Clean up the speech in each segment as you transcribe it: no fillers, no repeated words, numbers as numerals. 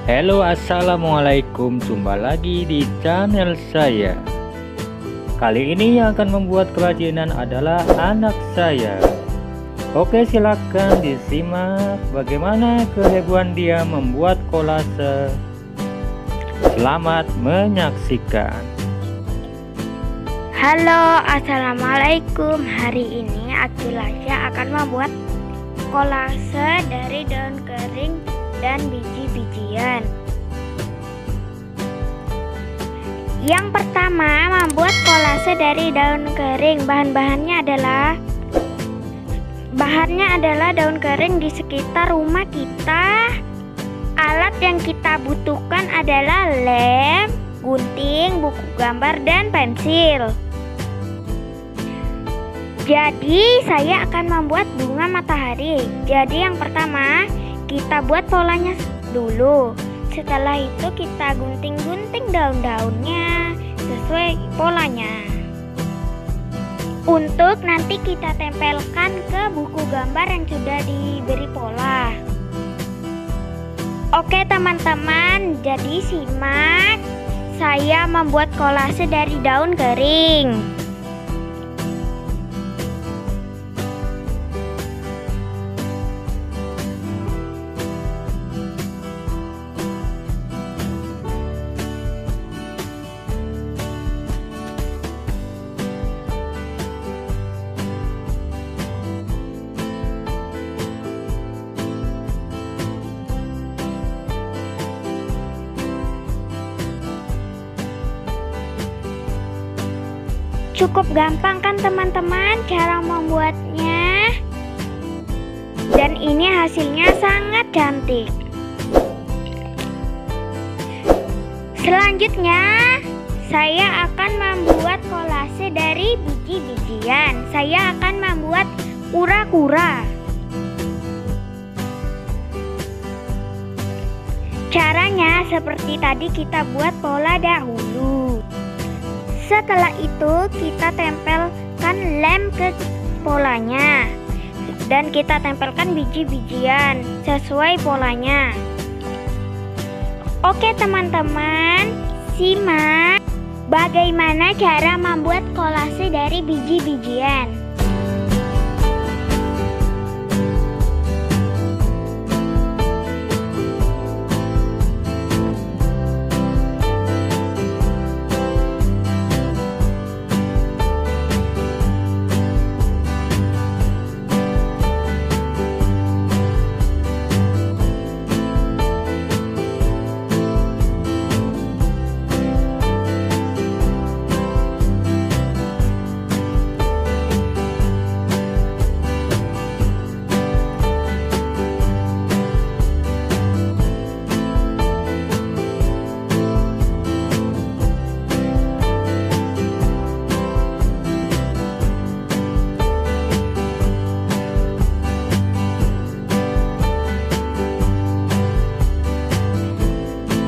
Halo, assalamualaikum. Jumpa lagi di channel saya. Kali ini yang akan membuat kerajinan adalah anak saya. Oke, silakan disimak bagaimana kehebohan dia membuat kolase. Selamat menyaksikan. Halo, assalamualaikum. Hari ini Akhilasya akan membuat kolase dari daun kering dan biji-bijian. Yang pertama, membuat kolase dari daun kering. Bahannya adalah daun kering di sekitar rumah kita. Alat yang kita butuhkan adalah lem, gunting, buku gambar, dan pensil. Jadi saya akan membuat bunga matahari. Jadi yang pertama kita buat polanya dulu. Setelah itu kita gunting-gunting daun-daunnya sesuai polanya. Untuk nanti kita tempelkan ke buku gambar yang sudah diberi pola. Oke teman-teman, jadi simak saya membuat kolase dari daun kering. Cukup gampang kan teman-teman cara membuatnya? Dan ini hasilnya sangat cantik. Selanjutnya saya akan membuat kolase dari biji-bijian. Saya akan membuat kura-kura. Caranya seperti tadi, kita buat pola dahulu. Setelah itu kita tempelkan lem ke polanya dan kita tempelkan biji-bijian sesuai polanya. Oke teman-teman, simak bagaimana cara membuat kolase dari biji-bijian.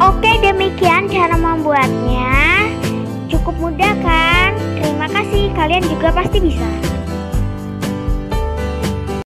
Oke, demikian cara membuatnya. Cukup mudah kan? Terima kasih, kalian juga pasti bisa.